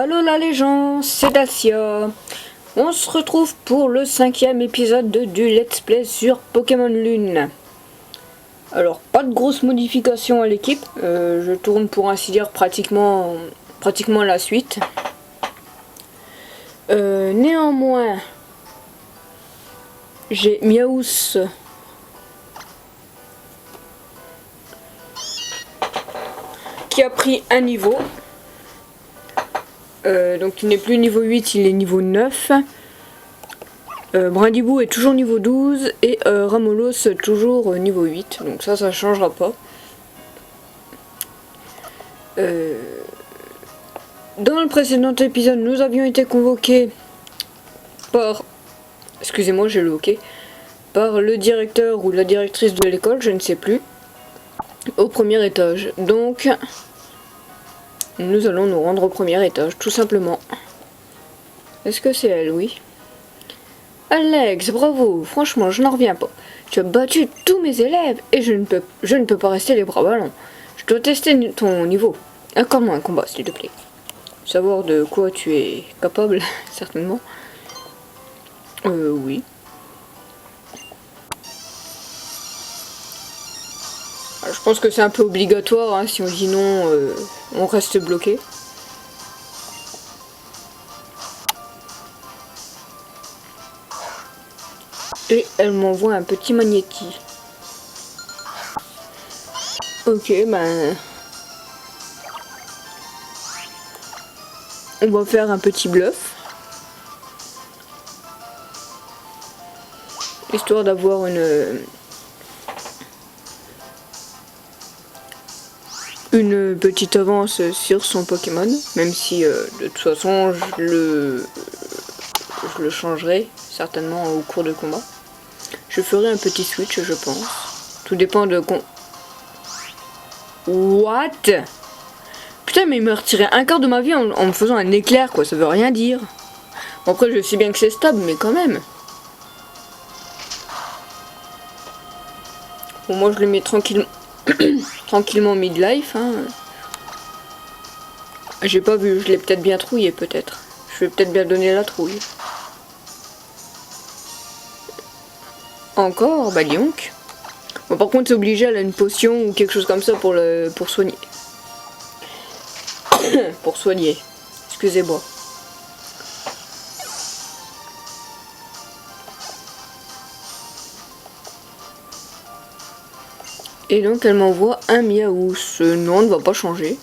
Allô là les gens, c'est Dacia. On se retrouve pour le 5e épisode du Let's Play sur Pokémon Lune. Alors, pas de grosses modifications à l'équipe. Je tourne pour ainsi dire pratiquement la suite. Néanmoins, j'ai Miaous qui a pris un niveau. Donc il n'est plus niveau 8, il est niveau 9. Brindibou est toujours niveau 12 et Ramolos toujours niveau 8. Donc ça changera pas. Dans le précédent épisode, nous avions été convoqués par... Excusez-moi, j'ai le hockey. Par le directeur ou la directrice de l'école, je ne sais plus. Au premier étage. Donc... nous allons nous rendre au premier étage, tout simplement. Est-ce que c'est elle? Oui. Alex, bravo. Franchement, je n'en reviens pas. Tu as battu tous mes élèves et je ne peux pas rester les bras ballants. Je dois tester ton niveau. Accorde-moi un combat, s'il te plaît. Savoir de quoi tu es capable, certainement. Oui. Alors, je pense que c'est un peu obligatoire, hein, si on dit non, on reste bloqué. Et elle m'envoie un petit magnéti. Ok, ben... on va faire un petit bluff. Histoire d'avoir une petite avance sur son Pokémon, même si de toute façon je le changerai certainement au cours de combat. Je ferai un petit switch, je pense. Tout dépend de... What? Putain, mais il m'a retiré un quart de ma vie en me faisant un éclair, quoi, ça veut rien dire. Bon, après je sais bien que c'est stable, mais quand même. Bon, moi je le mets tranquillement. Tranquillement midlife, hein. J'ai pas vu, je l'ai peut-être bien trouillé, peut-être. Je vais peut-être bien donner la trouille. Encore? Bah dis donc. Bon, par contre c'est obligé, elle a une potion ou quelque chose comme ça pour soigner. Pour soigner. Excusez-moi. Et donc elle m'envoie un Miaous. Non, on ne va pas changer.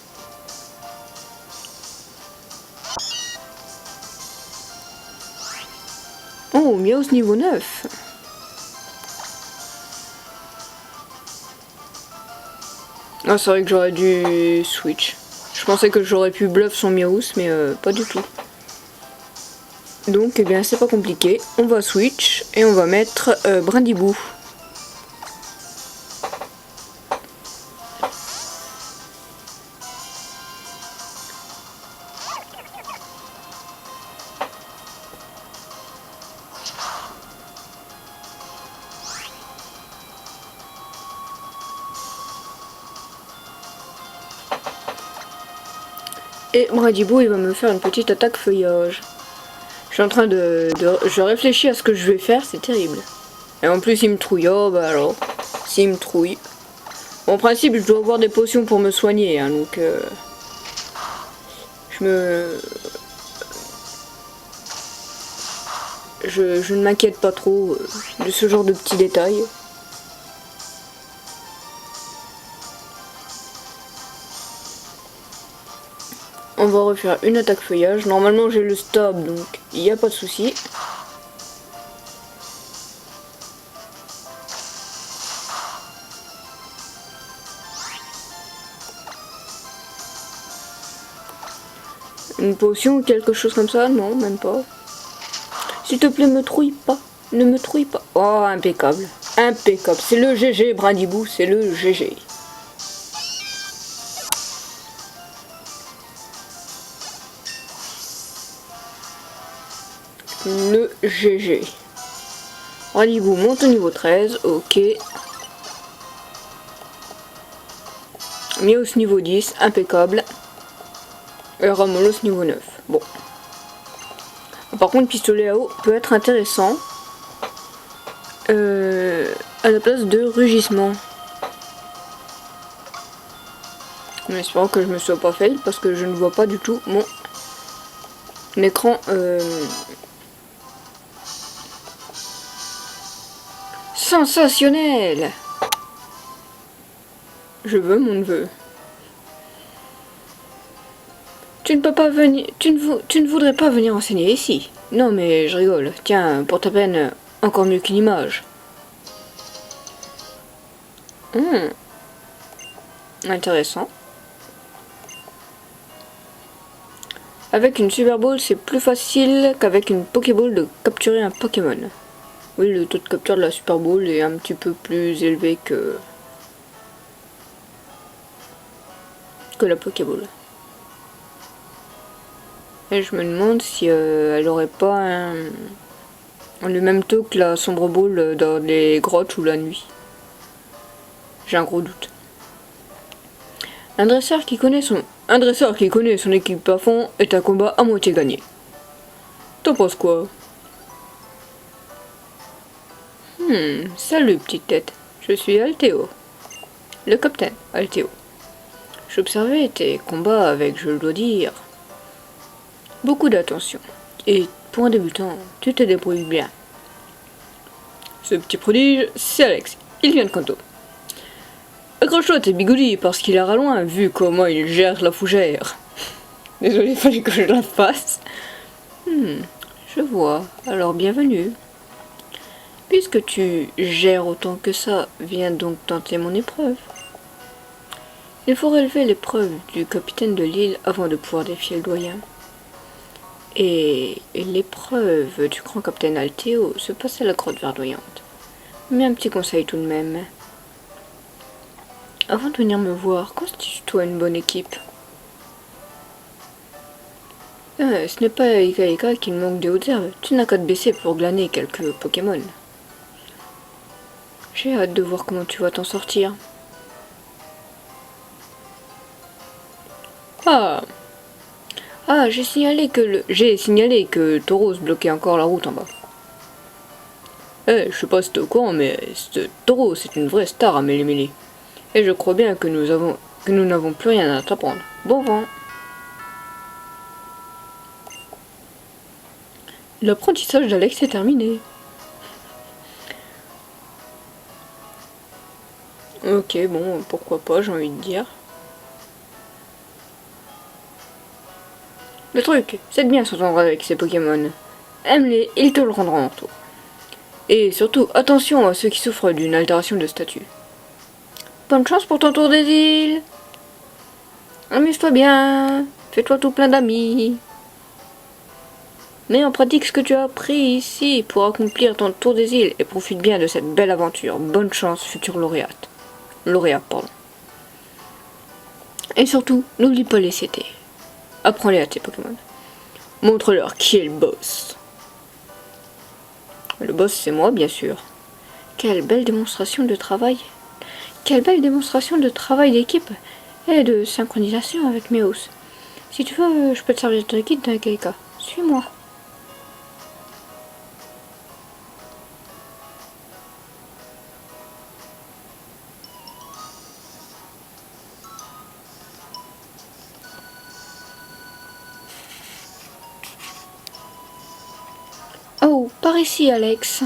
Oh, Miaous niveau 9. Ah, c'est vrai que j'aurais dû switch. Je pensais que j'aurais pu bluff son Miaous, mais pas du tout. Donc, eh bien, c'est pas compliqué. On va switch et on va mettre Brindibou. Et Brindibou, il va me faire une petite attaque feuillage. Je suis en train je réfléchis à ce que je vais faire, c'est terrible. Et en plus, il me trouille. Oh, bah alors, s'il me trouille. Bon, en principe, je dois avoir des potions pour me soigner, hein, donc... Je ne m'inquiète pas trop de ce genre de petits détails. On va refaire une attaque feuillage. Normalement j'ai le stop, donc il n'y a pas de souci. Une potion ou quelque chose comme ça? Non, même pas. S'il te plaît, me trouille pas. Ne me trouille pas. Oh, impeccable. Impeccable. C'est le GG, Brindibou, c'est le GG. Le GG. Brindibou monte au niveau 13, ok. Miaous niveau 10, impeccable. Et Ramolos niveau 9. Bon. Par contre, pistolet à eau peut être intéressant. À la place de rugissement. En espérant que je me sois pas fail parce que je ne vois pas du tout mon écran. Sensationnel! Je veux mon neveu. Tu ne peux pas venir. Tu ne voudrais pas venir enseigner ici. Non mais je rigole. Tiens, pour ta peine, encore mieux qu'une image. Intéressant. Avec une Super Ball, c'est plus facile qu'avec une Pokéball de capturer un Pokémon. Oui, le taux de capture de la Super Ball est un petit peu plus élevé que la Pokéball. Et je me demande si elle aurait pas le même taux que la Sombre Ball dans les grottes ou la nuit. J'ai un gros doute. Un dresseur qui connaît son équipe à fond est un combat à moitié gagné. T'en penses quoi? Salut petite tête, je suis Altéo. Le capitaine Altéo. J'observais tes combats avec, je le dois dire, beaucoup d'attention. Et pour un débutant, tu te débrouilles bien. Ce petit prodige, c'est Alex. Il vient de Kanto. Accroche-toi tes bigoudis parce qu'il ira loin vu comment il gère la fougère. Désolé, il fallait que je la fasse. Je vois. Alors bienvenue. Puisque tu gères autant que ça, viens donc tenter mon épreuve. Il faut relever l'épreuve du capitaine de l'île avant de pouvoir défier le doyen. Et l'épreuve du grand capitaine Altéo se passe à la grotte verdoyante. Mais un petit conseil tout de même. Avant de venir me voir, constitue-toi une bonne équipe. Ce n'est pas Ika Ika qui manque de hautes herbes. Tu n'as qu'à te baisser pour glaner quelques Pokémon. J'ai hâte de voir comment tu vas t'en sortir. Ah, j'ai signalé que Tauros bloquait encore la route en bas. Je sais pas si t'es au courant, mais ce Tauros c'est une vraie star à Méli-Méli. Et je crois bien que nous n'avons plus rien à t'apprendre. Bon vent. L'apprentissage d'Alex est terminé. Ok, bon, pourquoi pas, j'ai envie de dire. Le truc, c'est de bien s'entendre avec ces Pokémon. Aime-les, ils te le rendront en retour. Et surtout, attention à ceux qui souffrent d'une altération de statut. Bonne chance pour ton tour des îles. Amuse-toi bien. Fais-toi tout plein d'amis. Mets en pratique ce que tu as appris ici pour accomplir ton tour des îles et profite bien de cette belle aventure. Bonne chance, futur lauréat. Et surtout, n'oublie pas les CT. Apprends-les à tes Pokémon. Montre-leur qui est le boss. Le boss, c'est moi, bien sûr. Quelle belle démonstration de travail. Quelle belle démonstration de travail d'équipe et de synchronisation avec Meowth. Si tu veux, je peux te servir de guide d'un Keika. Suis-moi. Oh, par ici, Alex.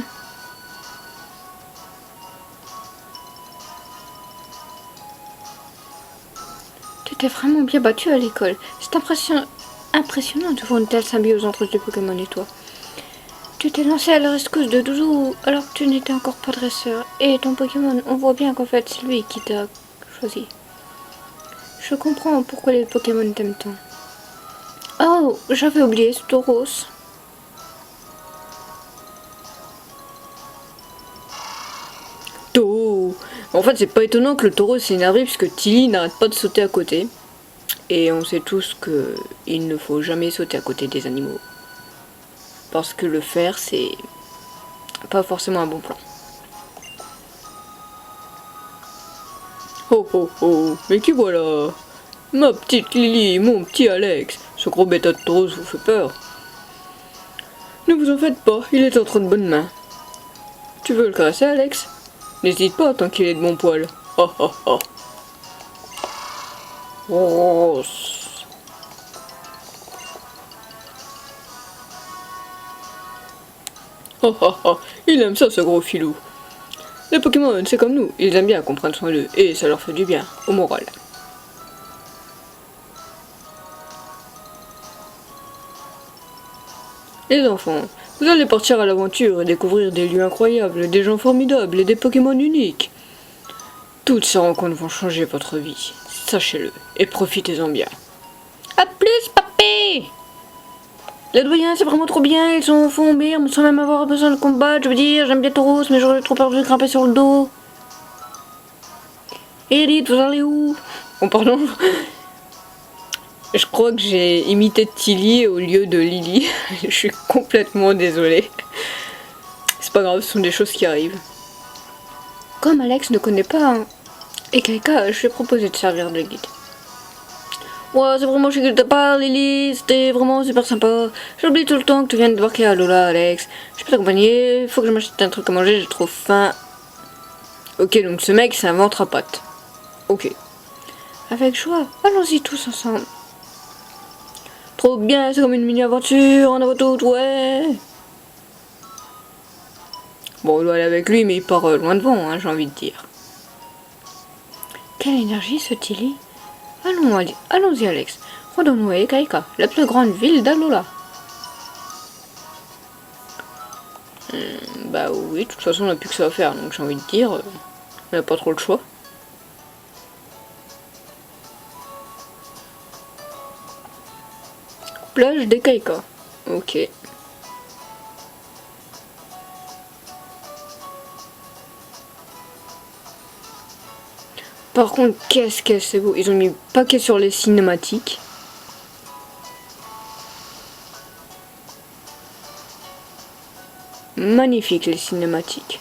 Tu t'es vraiment bien battu à l'école. C'est impressionnant de voir une telle symbiose entre tes Pokémon et toi. Tu t'es lancé à la rescousse de Doudou alors que tu n'étais encore pas dresseur. Et ton Pokémon, on voit bien qu'en fait c'est lui qui t'a choisi. Je comprends pourquoi les Pokémon t'aiment tant. Oh, j'avais oublié ce Tauros. En fait, c'est pas étonnant que le taureau s'énerve puisque Tilly n'arrête pas de sauter à côté. Et on sait tous qu'il ne faut jamais sauter à côté des animaux. Parce que le faire, c'est pas forcément un bon plan. Oh oh oh, mais qui voilà? Ma petite Lily, mon petit Alex, ce gros bêta de taureau vous fait peur. Ne vous en faites pas, il est entre de bonnes mains. Tu veux le caresser, Alex? N'hésite pas tant qu'il est de mon poil. Oh oh oh. Oh. Oh oh oh, il aime ça ce gros filou. Les Pokémon, c'est comme nous, ils aiment bien qu'on prenne soin d'eux, et ça leur fait du bien, au moral. Les enfants, vous allez partir à l'aventure et découvrir des lieux incroyables, des gens formidables et des Pokémon uniques. Toutes ces rencontres vont changer votre vie, sachez-le, et profitez-en bien. A plus, papé! Les doyens, c'est vraiment trop bien, ils sont au fond birme sans même avoir besoin de combattre, je veux dire, j'aime bien Tauros, mais j'aurais trop peur de grimper sur le dos. Edith, vous allez où? Oh pardon. Je crois que j'ai imité Tilly au lieu de Lily. Je suis complètement désolée. C'est pas grave, ce sont des choses qui arrivent. Comme Alex ne connaît pas Ekaika, je lui ai proposé de servir de guide. Ouais, c'est vraiment chic de ta part, Lily. C'était vraiment super sympa. J'oublie tout le temps que tu viens de débarquer à Lola, Alex. Je peux t'accompagner. Faut que je m'achète un truc à manger, j'ai trop faim. Ok, donc ce mec, c'est un ventre à pattes. Ok. Avec joie, allons-y tous ensemble. Trop bien, c'est comme une mini-aventure, on a toutes, ouais. Bon, on doit aller avec lui, mais il part loin devant, hein, j'ai envie de dire. Quelle énergie ce Tilly. Allons-y Alex, rendons-nous à Ekaika, la plus grande ville d'Alola. Bah oui, de toute façon on n'a plus que ça à faire, donc j'ai envie de dire, on n'a pas trop le choix. Plage d'Ekaika, ok. Par contre, qu'est-ce que c'est beau. Ils ont mis paquet sur les cinématiques. Magnifique les cinématiques.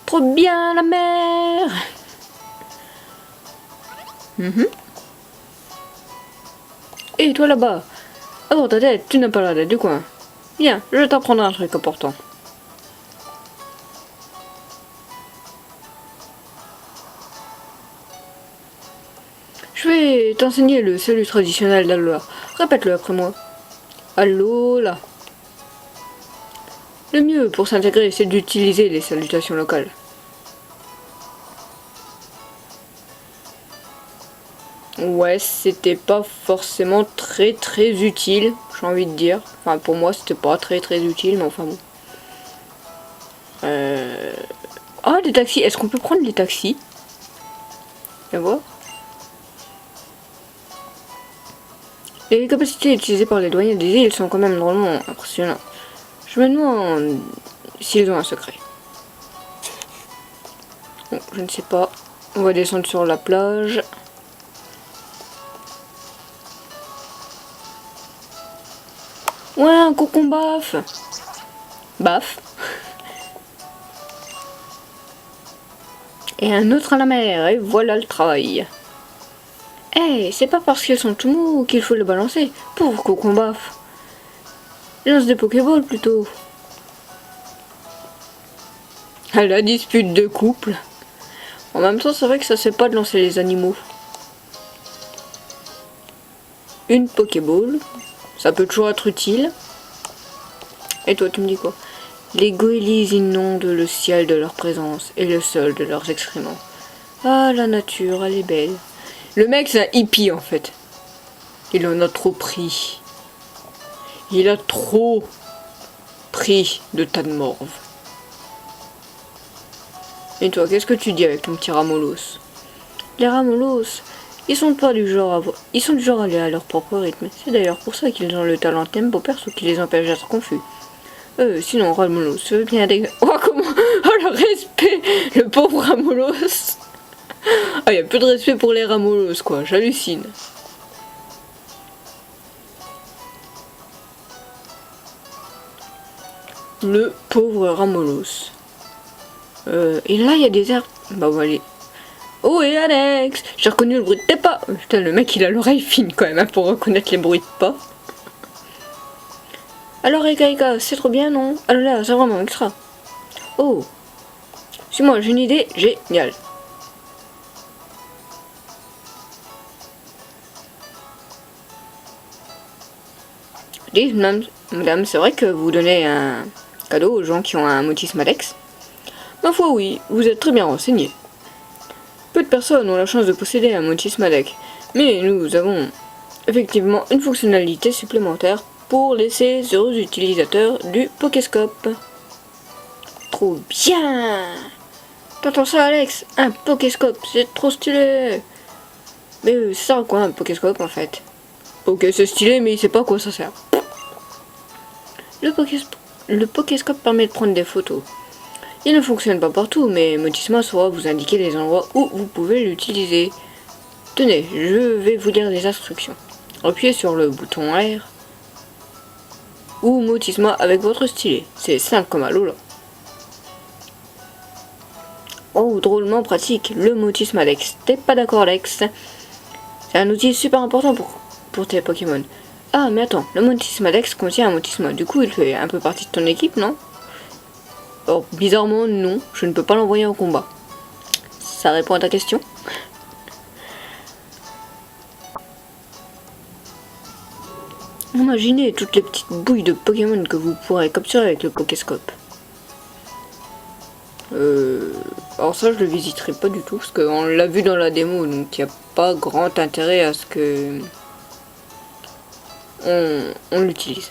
Trop bien la mer. Et toi là-bas. Avant ta tête, tu n'as pas la tête du coin. Viens, je vais t'apprendre un truc important. Je vais t'enseigner le salut traditionnel d'Alola. Répète-le après moi. Alola. Le mieux pour s'intégrer, c'est d'utiliser les salutations locales. Ouais, c'était pas forcément très utile, j'ai envie de dire. Enfin, pour moi, c'était pas très utile, mais enfin bon. Ah, des taxis. Est-ce qu'on peut prendre les taxis? Viens voir. Les capacités utilisées par les douaniers des îles sont quand même drôlement impressionnantes. Je me demande s'ils ont un secret. Bon, je ne sais pas. On va descendre sur la plage. Ouais, un cocon baf. Baf. Et un autre à la mer, et voilà le travail. Eh, c'est pas parce qu'ils sont tout mous qu'il faut le balancer. Pauvre cocon baf. Lance des Pokéballs plutôt. À la dispute de couple. En même temps, c'est vrai que ça sait pas de lancer les animaux. Une Pokéball. Ça peut toujours être utile. Et toi, tu me dis quoi? Les goélies inondent le ciel de leur présence et le sol de leurs excréments. Ah, la nature, elle est belle. Le mec, c'est un hippie, en fait. Il en a trop pris. Il a trop pris de tas de morve. Et toi, qu'est-ce que tu dis avec ton petit Ramolos? Les Ramolos, ils sont du genre à aller à leur propre rythme. C'est d'ailleurs pour ça qu'ils ont le talent tempo perso qui les empêche d'être confus. Sinon, Ramolos veut bien des... Oh, comment... Oh, le respect. Le pauvre Ramolos. Ah, y a plus de respect pour les Ramolos, quoi. J'hallucine. Le pauvre Ramolos. Et là, il y a des herbes. Bah, on va aller... Oh et Alex, j'ai reconnu le bruit de tes pas. Putain, le mec il a l'oreille fine quand même hein, pour reconnaître les bruits de pas. Alors Eka, c'est trop bien non? Ah là là, c'est vraiment extra. Oh, suis-moi, j'ai une idée géniale. Dites, madame, c'est vrai que vous donnez un cadeau aux gens qui ont un mutisme Alex? Ma foi oui, vous êtes très bien renseigné. Peu de personnes ont la chance de posséder un mutisme Alex, mais nous avons effectivement une fonctionnalité supplémentaire pour les heureux utilisateurs du Pokéscope. Trop bien! T'entends ça Alex? Un Pokéscope, c'est trop stylé! Mais c'est ça quoi un Pokéscope en fait? Ok c'est stylé mais il sait pas à quoi ça sert. Le Pokéscope permet de prendre des photos. Il ne fonctionne pas partout mais Motisma saura vous indiquer les endroits où vous pouvez l'utiliser. Tenez, je vais vous lire les instructions. Appuyez sur le bouton R ou Motisma avec votre stylet. C'est simple comme à Lola. Oh, drôlement pratique, le Motisma Alex. T'es pas d'accord Alex? C'est un outil super important pour tes Pokémon. Ah, mais attends, le Motisma Alex contient un Motisma. Du coup, il fait un peu partie de ton équipe, non? Or, bizarrement, non. Je ne peux pas l'envoyer en combat. Ça répond à ta question? Imaginez toutes les petites bouilles de Pokémon que vous pourrez capturer avec le Pokéscope. Alors ça je le visiterai pas du tout parce qu'on l'a vu dans la démo donc il n'y a pas grand intérêt à ce que on l'utilise.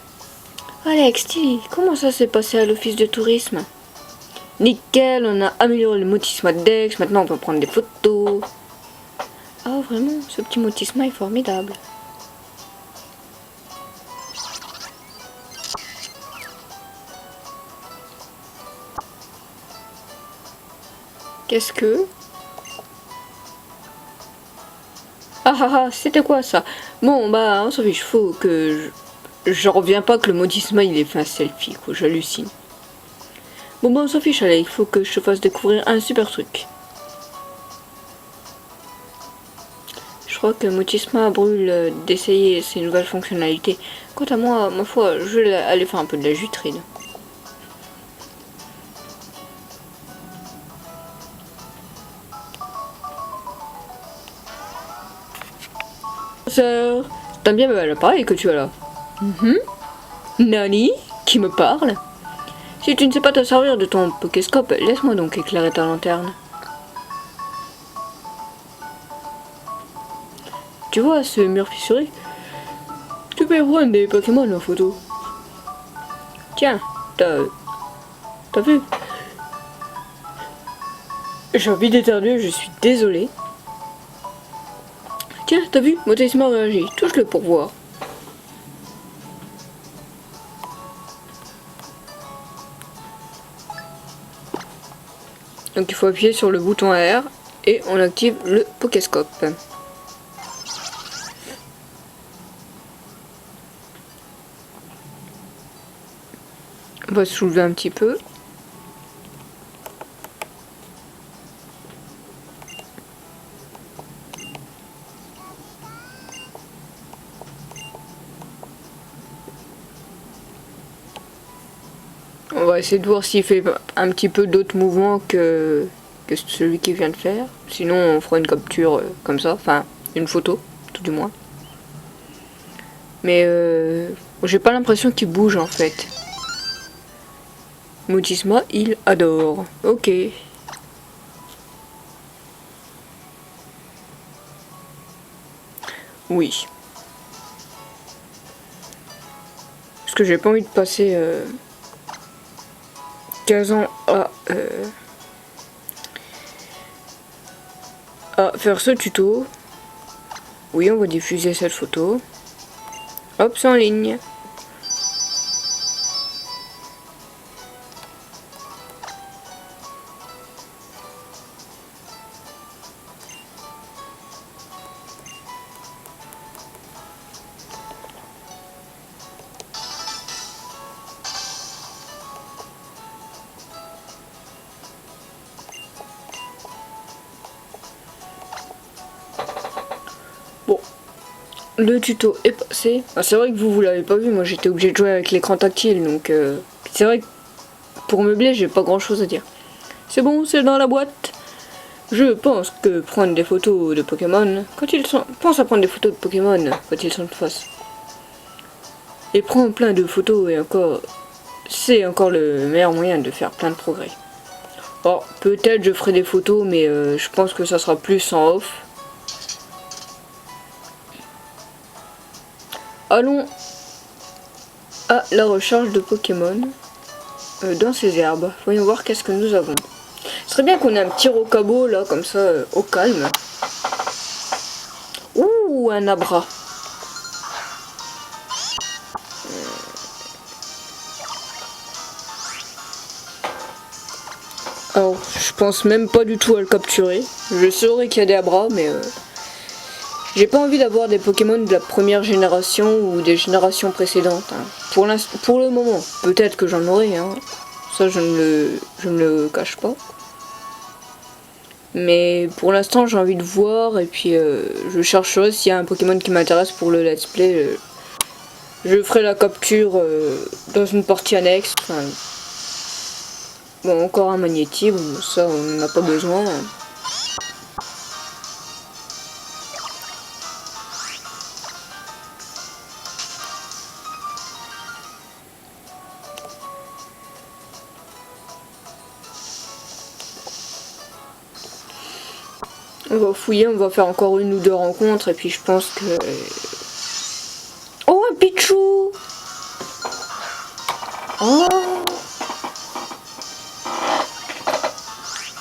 Alex, Tilly, comment ça s'est passé à l'office de tourisme? Nickel, on a amélioré le Motisma Dex, maintenant on peut prendre des photos. Ah vraiment, ce petit Motisma est formidable. Qu'est-ce que... Ah, c'était quoi ça? Bon bah on s'en fiche, faut que je reviens pas que le Motisma il ait fait un selfie quoi, j'hallucine. Bon bah on s'en fiche allez, il faut que je te fasse découvrir un super truc. Je crois que Motisma brûle d'essayer ses nouvelles fonctionnalités. Quant à moi, ma foi, je vais aller faire un peu de la jutrine. Sœur, t'as bien l'appareil que tu as là. Nani? Qui me parle? Si tu ne sais pas te servir de ton Pokéscope, laisse-moi donc éclairer ta lanterne. Tu vois ce mur fissuré? Tu peux prendre des Pokémon en photo. Tiens, t'as vu? J'ai envie d'éternuer, je suis désolé. Tiens, t'as vu? Motisma réagit. Touche-le pour voir. Donc il faut appuyer sur le bouton R et on active le Pokéscope. On va soulever un petit peu. On va essayer de voir s'il fait un petit peu d'autres mouvements que celui qu'il vient de faire. Sinon on fera une capture comme ça, enfin une photo tout du moins. Mais j'ai pas l'impression qu'il bouge en fait. Motisma il adore. Ok. Oui. Parce que j'ai pas envie de passer 15 ans à faire ce tuto. Oui, on va diffuser cette photo. Hop, c'est en ligne. le tuto est passé. Ah, c'est vrai que vous l'avez pas vu, moi j'étais obligé de jouer avec l'écran tactile, donc c'est vrai que pour meubler j'ai pas grand chose à dire. C'est bon, c'est dans la boîte. Je pense que prendre des photos de Pokémon, pense à prendre des photos de Pokémon quand ils sont de face. Et prends plein de photos et encore, c'est encore le meilleur moyen de faire plein de progrès. Bon, peut-être je ferai des photos, mais je pense que ça sera plus en off. Allons à la recherche de Pokémon dans ces herbes. Voyons voir qu'est-ce que nous avons. Ce serait bien qu'on ait un petit rocabo là, comme ça, au calme. Ouh, un abra. Alors, je pense même pas du tout à le capturer. Je saurais qu'il y a des abras, mais j'ai pas envie d'avoir des Pokémon de la première génération ou des générations précédentes. Hein. Pour le moment, peut-être que j'en aurai. Hein. Ça, je ne le cache pas. Mais pour l'instant, j'ai envie de voir et puis je chercherai s'il y a un Pokémon qui m'intéresse pour le let's play. Je ferai la capture dans une partie annexe. Enfin, bon, encore un magnéti, bon, ça on n'en a pas besoin. On va fouiller, on va faire encore une ou deux rencontres et puis je pense que... Oh, un Pichou! Oh!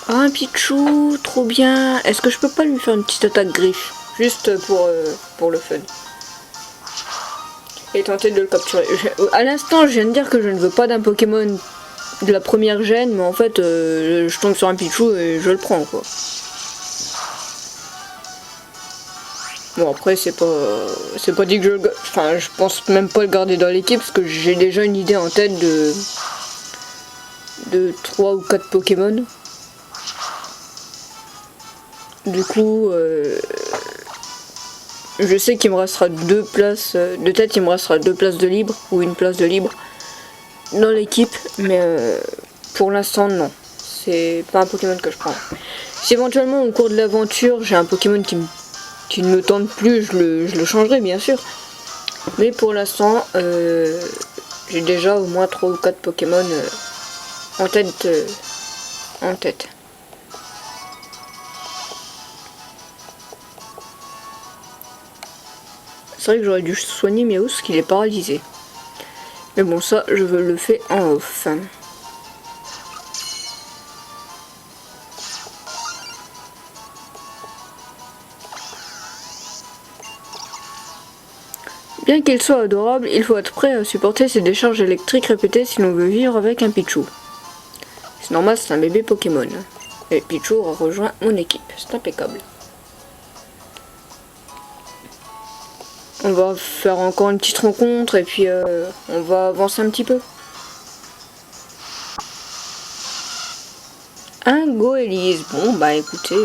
Oh, un Pichou, trop bien! Est-ce que je peux pas lui faire une petite attaque griffe? Juste pour le fun. Et tenter de le capturer. À l'instant, je viens de dire que je ne veux pas d'un Pokémon de la première gène, mais en fait, je tombe sur un Pichou et je le prends, quoi. Bon, après c'est pas dit que je pense même pas le garder dans l'équipe parce que j'ai déjà une idée en tête de 3 ou 4 Pokémon. Du coup je sais qu'il me restera 2 places de tête, il me restera 2 places de libre ou une place de libre dans l'équipe, mais pour l'instant non, c'est pas un Pokémon que je prends. Si éventuellement au cours de l'aventure j'ai un Pokémon qui ne me tente plus, je le changerai bien sûr. Mais pour l'instant, j'ai déjà au moins 3 ou 4 Pokémon en tête. C'est vrai que j'aurais dû soigner Miaus parce qu'il est paralysé. Mais bon, ça, je le fais en off. Bien qu'il soit adorable, il faut être prêt à supporter ces décharges électriques répétées si l'on veut vivre avec un Pichou. C'est normal, c'est un bébé Pokémon. Et Pichou a rejoint mon équipe, c'est impeccable. On va faire encore une petite rencontre et puis on va avancer un petit peu. Un Goélise. Bon bah écoutez,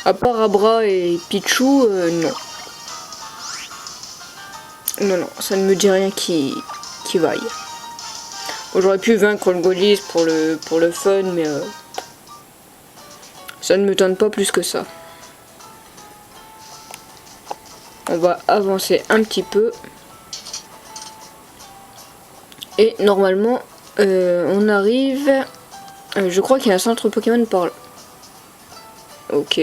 à part Abra et Pichou, non. Non, ça ne me dit rien qui vaille. Bon, j'aurais pu vaincre le Goélise pour le fun, mais ça ne me tente pas plus que ça. On va avancer un petit peu. Et normalement, on arrive... je crois qu'il y a un centre Pokémon par là. Ok.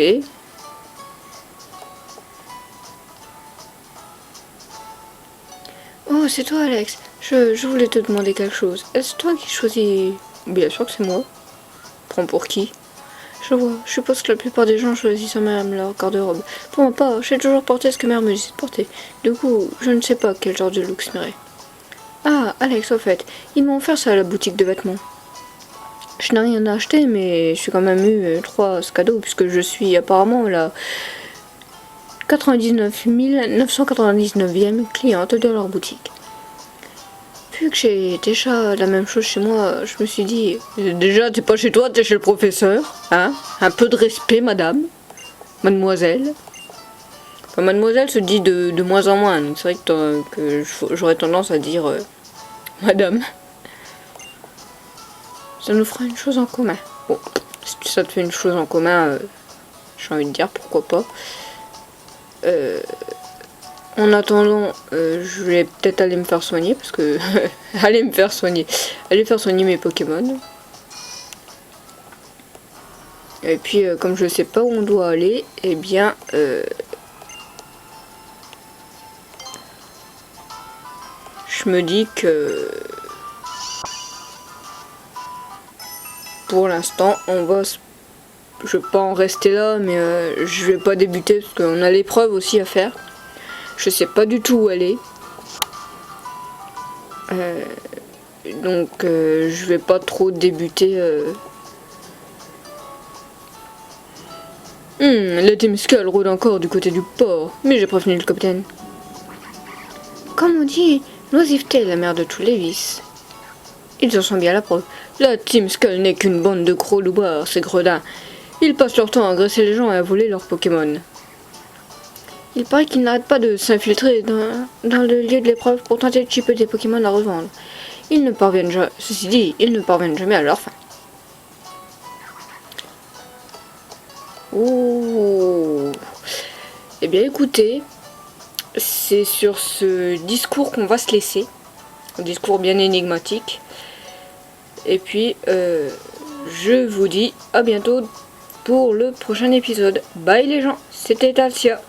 Oh, c'est toi Alex. Je voulais te demander quelque chose. Est-ce toi qui choisis... Bien sûr que c'est moi. Prends pour qui? Je vois. Je suppose que la plupart des gens choisissent même leur garde-robe. Pour ma part, j'ai toujours porté ce que mère me dit de porter. Du coup, je ne sais pas quel genre de look m'irait. Ah, Alex, au fait, ils m'ont offert ça à la boutique de vêtements. Je n'ai rien à acheter, mais j'ai quand même eu 3 cadeaux, puisque je suis apparemment la 99 999e cliente de leur boutique. Vu que j'ai déjà la même chose chez moi, je me suis dit... Déjà, t'es pas chez toi, t'es chez le professeur, hein? Un peu de respect, madame, mademoiselle. Enfin, mademoiselle se dit de moins en moins, donc c'est vrai que j'aurais tendance à dire madame. Ça nous fera une chose en commun. Bon, si ça te fait une chose en commun, j'ai envie de dire pourquoi pas. En attendant, je vais peut-être aller me faire soigner parce que aller faire soigner mes Pokémon. Et puis comme je sais pas où on doit aller, eh bien je me dis que pour l'instant je vais pas en rester là, mais je vais pas débuter parce qu'on a l'épreuve aussi à faire. Je sais pas du tout où aller. Donc je vais pas trop débuter. La Team Skull rôde encore du côté du port, mais j'ai prévenu le capitaine. Comme on dit, l'oisiveté est la mère de tous les vices. Ils en sont bien la preuve. La Team Skull n'est qu'une bande de gros loupards, ces gredins. Ils passent leur temps à agresser les gens et à voler leurs Pokémon. Il paraît qu'ils n'arrêtent pas de s'infiltrer dans le lieu de l'épreuve pour tenter de chipper des Pokémon à revendre. Ceci dit, ils ne parviennent jamais à leur fin. Ouh. Eh bien écoutez, c'est sur ce discours qu'on va se laisser. Un discours bien énigmatique. Et puis, je vous dis à bientôt pour le prochain épisode. Bye les gens, c'était Talcia.